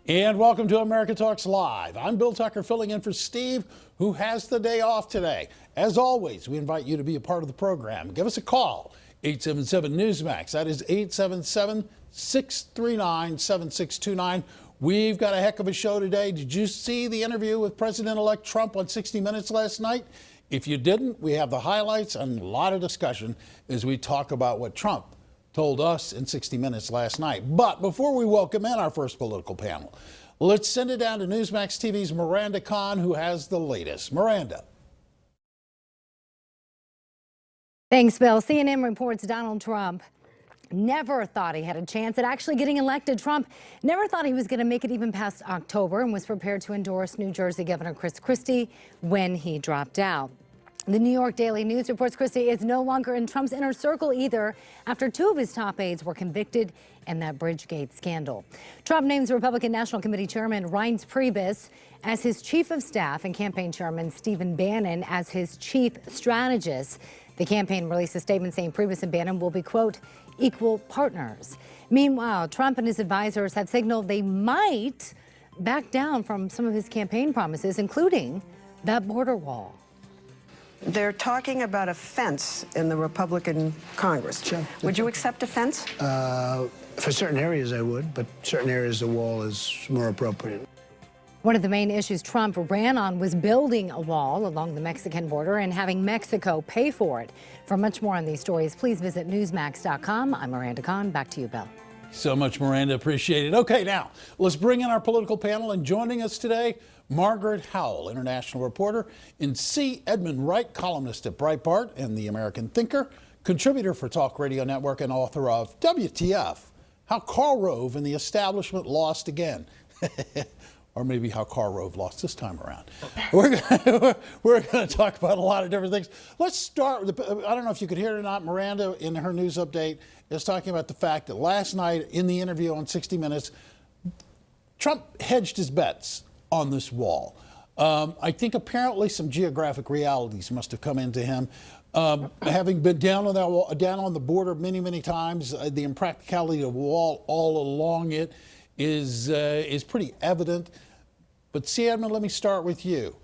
And welcome to America Talks Live. I'm Bill Tucker filling in for Steve, who has the day off today. As always, we invite you to be a part of the program. Give us a call, 877-Newsmax. That is 877-639-7629. We've got a heck of a show today. Did you see the interview with President-elect Trump on 60 Minutes last night? If you didn't, we have the highlights and a lot of discussion as we talk about what Trump told us in 60 Minutes last night. But before we welcome in our first political panel, let's send it down to Newsmax TV's Miranda Khan, who has the latest. Miranda. Thanks, Bill. CNN reports Donald Trump never thought he had a chance at actually getting elected. Trump never thought he was going to make it even past October and was prepared to endorse New Jersey Governor Chris Christie when he dropped out. The New York Daily News reports Christie is no longer in Trump's inner circle either after two of his top aides were convicted in that Bridgegate scandal. Trump names Republican National Committee Chairman Reince Priebus as his chief of staff and campaign chairman Stephen Bannon as his chief strategist. The campaign released a statement saying Priebus and Bannon will be, quote, equal partners. Meanwhile, Trump and his advisors have signaled they might back down from some of his campaign promises, including that border wall. They're talking about a fence in the Republican Congress. Sure. Would you accept a fence? For certain areas I would, but certain areas the wall is more appropriate. One of the main issues Trump ran on was building a wall along the Mexican border and having Mexico pay for it. For much more on these stories, please visit Newsmax.com. I'm Miranda Khan. Back to you, Bill. So much, Miranda. Appreciate it. Okay, now let's bring in our political panel. And joining us today, Margaret Howell, international reporter, and C. Edmund, Wright, columnist at Breitbart and The American Thinker, contributor for Talk Radio Network, and author of WTF, How Karl Rove and the Establishment Lost Again. Or maybe how Karl Rove lost this time around. We're going to talk about a lot of different things. Let's start with, I don't know if you could hear it or not, Miranda in her news update is talking about the fact that last night in the interview on 60 Minutes, Trump hedged his bets on this wall. I think apparently some geographic realities must have come into him. Having been down on that wall, down on the border many, many times, the impracticality of the wall all along it is pretty evident. But see, Edmund, let me start with you.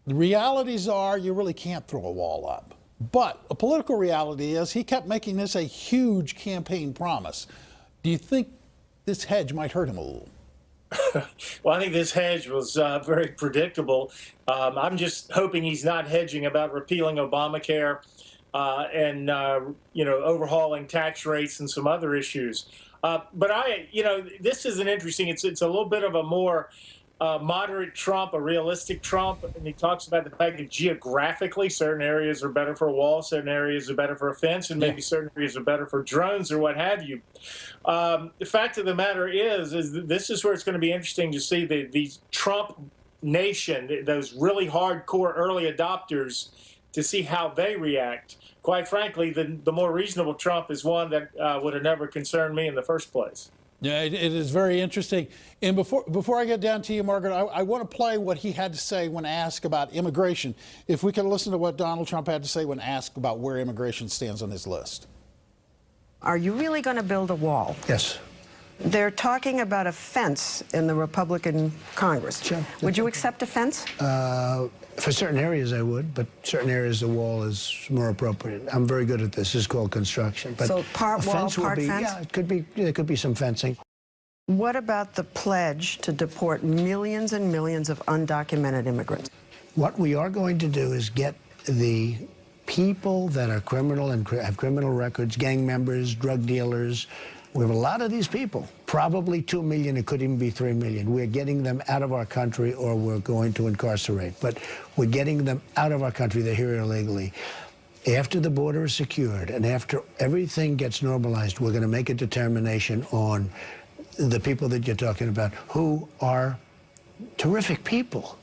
The realities are you really can't throw a wall up. But a political reality is he kept making this a huge campaign promise. Do you think this hedge might hurt him a little? Well, I think this hedge was very predictable. I'm just hoping he's not hedging about repealing Obamacare and overhauling tax rates and some other issues. But this is an interesting. It's a little bit of a more moderate Trump, a realistic Trump, and he talks about the fact that geographically certain areas are better for a wall, certain areas are better for a fence, and maybe certain areas are better for drones or what have you. The fact of the matter is that this is where it's going to be interesting to see the Trump nation, those really hardcore early adopters, to see how they react. Quite frankly, the more reasonable Trump is one that would have never concerned me in the first place. Yeah, it is very interesting. And before I get down to you, Margaret, I want to play what he had to say when asked about immigration. If we can listen to what Donald Trump had to say when asked about where immigration stands on his list. Are you really going to build a wall? Yes. They're talking about a fence in the Republican Congress. Sure. Would you accept a fence? For certain areas I would, but certain areas the wall is more appropriate. I'm very good at this. It's called construction. But so part wall, part fence? Yeah, it could be. There could be some fencing. What about the pledge to deport millions and millions of undocumented immigrants? What we are going to do is get the people that are criminal and have criminal records, gang members, drug dealers. We have a lot of these people, probably 2 million, it could even be 3 million. We're getting them out of our country or we're going to incarcerate. But we're getting them out of our country. They're here illegally. After the border is secured and after everything gets normalized, we're going to make a determination on the people that you're talking about who are terrific people.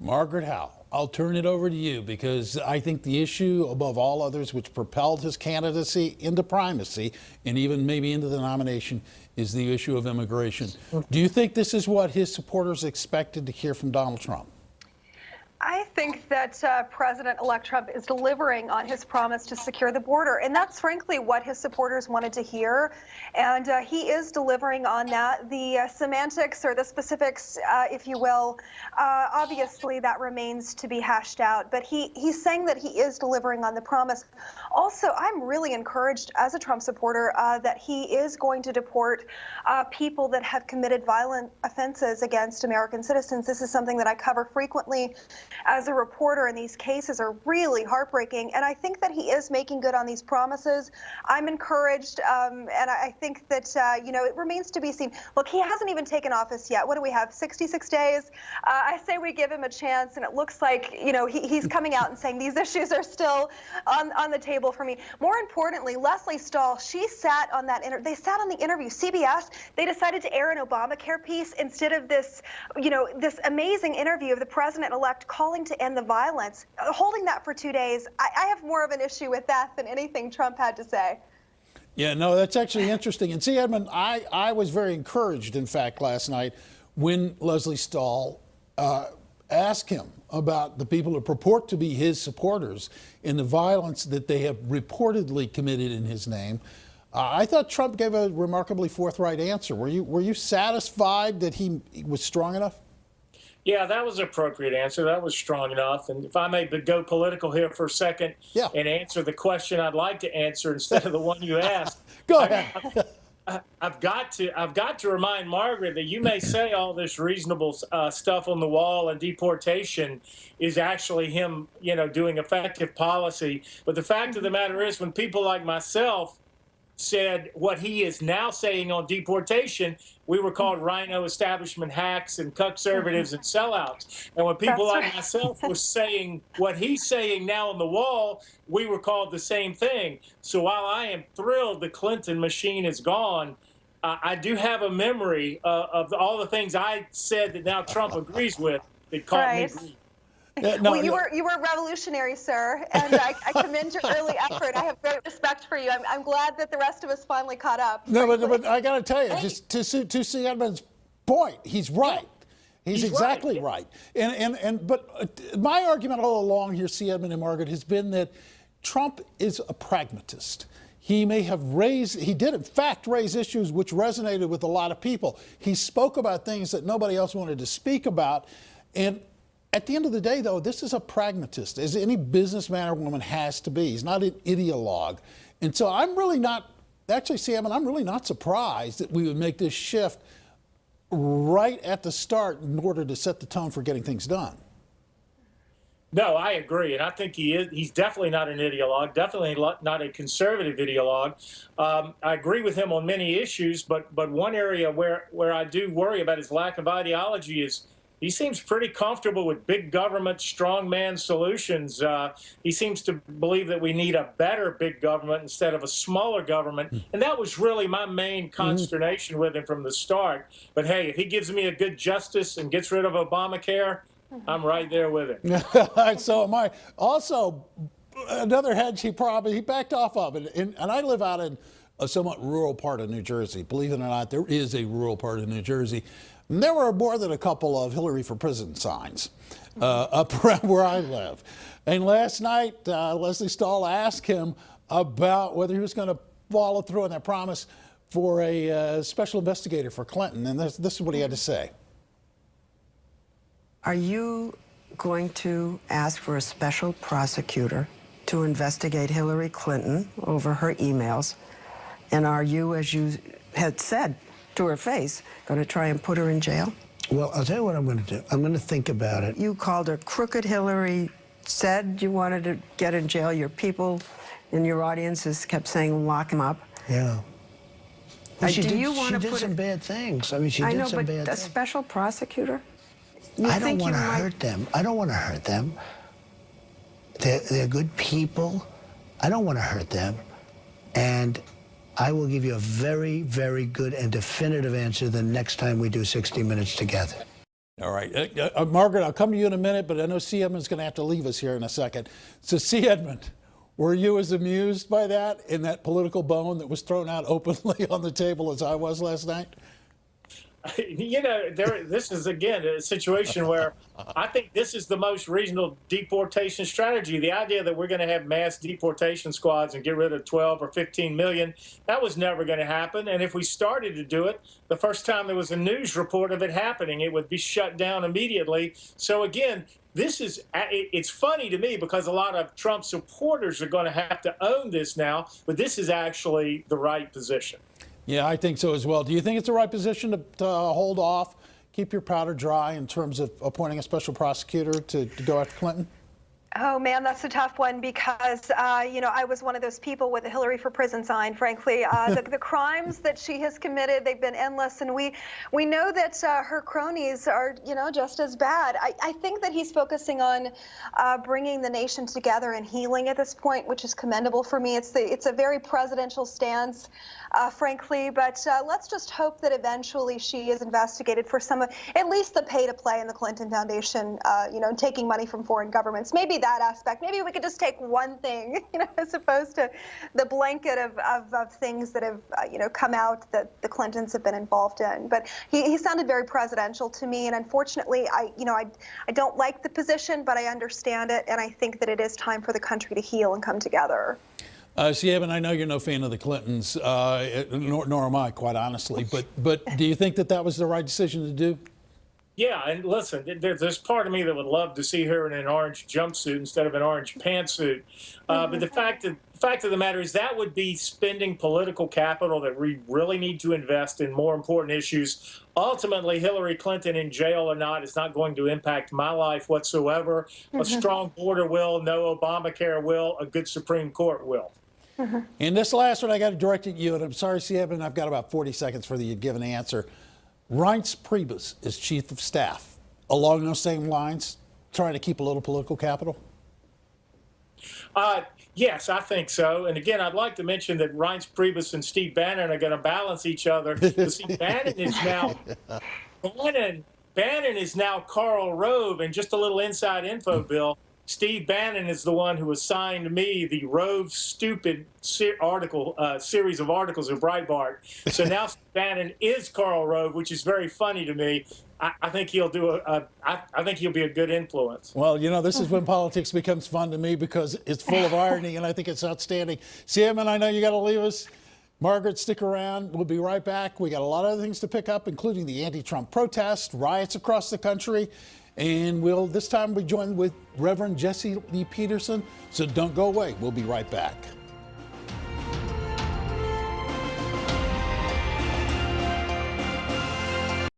Margaret Howell, I'll turn it over to you because I think the issue above all others which propelled his candidacy into primacy and even maybe into the nomination is the issue of immigration. Do you think this is what his supporters expected to hear from Donald Trump? I think that President-elect Trump is delivering on his promise to secure the border, and that's frankly what his supporters wanted to hear. And he is delivering on that. The semantics or the specifics, if you will, obviously that remains to be hashed out. But he's saying that he is delivering on the promise. Also, I'm really encouraged as a Trump supporter that he is going to deport people that have committed violent offenses against American citizens. This is something that I cover frequently as a reporter, and these cases are really heartbreaking. And I think that he is making good on these promises. I'm encouraged, and I think that, it remains to be seen. Look, he hasn't even taken office yet. What do we have, 66 days? I say we give him a chance, and it looks like, he's coming out and saying these issues are still on the table for me. More importantly, Leslie Stahl, she sat on that they sat on the interview. CBS, they decided to air an Obamacare piece instead of this, this amazing interview of the president-elect calling to end the violence. Holding that for 2 days, I have more of an issue with that than anything Trump had to say. Yeah, no, that's actually interesting. And see, Edmund, I was very encouraged, in fact, last night when Leslie Stahl asked him about the people who purport to be his supporters in the violence that they have reportedly committed in his name. I thought Trump gave a remarkably forthright answer. Were you satisfied that he was strong enough? Yeah, that was an appropriate answer. That was strong enough. And if I may go political here for a second and answer the question I'd like to answer instead of the one you asked. Go ahead. I've got to remind Margaret that you may say all this reasonable stuff on the wall and deportation is actually him, doing effective policy. But the fact of the matter is, when people like myself said what he is now saying on deportation, we were called rhino establishment hacks and conservatives and sellouts. And when people like myself were saying what he's saying now on the wall, we were called the same thing. So while I am thrilled the Clinton machine is gone, I do have a memory of all the things I said that now Trump agrees with that caught me grief. You were revolutionary, sir, and I commend your early effort. I have great respect for you. I'm glad that the rest of us finally caught up. No, but I got to tell you, just to see Edmund's point, he's right. He's exactly right. But my argument all along here, C. Edmund and Margaret, has been that Trump is a pragmatist. He did in fact raise issues which resonated with a lot of people. He spoke about things that nobody else wanted to speak about, and at the end of the day, though, this is a pragmatist, as any businessman or woman has to be. He's not an ideologue. And so I'm really not, actually, Sam, I'm really not surprised that we would make this shift right at the start in order to set the tone for getting things done. No, I agree. And I think he's definitely not an ideologue, definitely not a conservative ideologue. I agree with him on many issues, but one area where I do worry about his lack of ideology is he seems pretty comfortable with big government, strongman solutions. He seems to believe that we need a better big government instead of a smaller government. And that was really my main consternation with him from the start. But hey, if he gives me a good justice and gets rid of Obamacare, I'm right there with him. So am I. Also, another hedge he backed off of. And I live out in a somewhat rural part of New Jersey. Believe it or not, there is a rural part of New Jersey. And there were more than a couple of Hillary for President signs up around where I live. And last night, Leslie Stahl asked him about whether he was going to follow through on that promise for a special investigator for Clinton. And this is what he had to say. Are you going to ask for a special prosecutor to investigate Hillary Clinton over her emails? And are you, as you had said to her face, going to try and put her in jail? Well, I'll tell you what I'm going to do. I'm going to think about it. You called her crooked Hillary, said you wanted to get in jail. Your people in your audiences kept saying, lock him up. Yeah. Well, she did some bad things. I mean, she did some bad things. I know, but a special prosecutor? I don't want to hurt them. I don't want to hurt them. They're good people. I don't want to hurt them. And I will give you a very, very good and definitive answer the next time we do 60 Minutes together. All right. Margaret, I'll come to you in a minute, but I know C. Edmund's going to have to leave us here in a second. So, C. Edmund, were you as amused by that in that political bone that was thrown out openly on the table as I was last night? You know, this is again a situation where I think this is the most reasonable deportation strategy. The idea that we're going to have mass deportation squads and get rid of 12 or 15 million, that was never going to happen. And if we started to do it, the first time there was a news report of it happening, it would be shut down immediately. So again, it's funny to me because a lot of Trump supporters are going to have to own this now, but this is actually the right position. Yeah, I think so as well. Do you think it's the right position to hold off, keep your powder dry in terms of appointing a special prosecutor to go after Clinton? Oh man, that's a tough one because I was one of those people with a Hillary for prison sign. Frankly, the crimes that she has committed, they've been endless, and we know that her cronies are just as bad. I think that he's focusing on bringing the nation together and healing at this point, which is commendable for me. It's a very presidential stance, frankly, but let's just hope that eventually she is investigated for some of at least the pay to play in the Clinton Foundation, taking money from foreign governments. Maybe that aspect. Maybe we could just take one thing, as opposed to the blanket of things that have, come out that the Clintons have been involved in. But he sounded very presidential to me, and unfortunately, I don't like the position, but I understand it, and I think that it is time for the country to heal and come together. Edmund, I know you're no fan of the Clintons, nor am I, quite honestly. But do you think that was the right decision to do? Yeah, and listen, there's part of me that would love to see her in an orange jumpsuit instead of an orange pantsuit. But the fact of the matter is that would be spending political capital that we really need to invest in more important issues. Ultimately, Hillary Clinton in jail or not is not going to impact my life whatsoever. A strong border will, no Obamacare will, a good Supreme Court will. And this last one I got to direct at you, and I'm sorry, Edmund, I've got about 40 seconds for you to give an answer. Wright's Priebus is chief of staff. Along those same lines, trying to keep a little political capital? Yes, I think so. And again, I'd like to mention that Reince Priebus and Steve Bannon are going to balance each other. See, Bannon is now Karl Rove, and just a little inside info, Bill. Steve Bannon is the one who assigned me the Rove Stupid series of articles of Breitbart. So now Bannon is Karl Rove, which is very funny to me. I think he'll I think he'll be a good influence. Well, this is when politics becomes fun to me because it's full of irony, and I think it's outstanding. Edmund, I know you got to leave us. Margaret, stick around. We'll be right back. We got a lot of other things to pick up, including the anti-Trump protests, riots across the country. And we'll this time be joined with Reverend Jesse Lee Peterson. So don't go away. We'll be right back.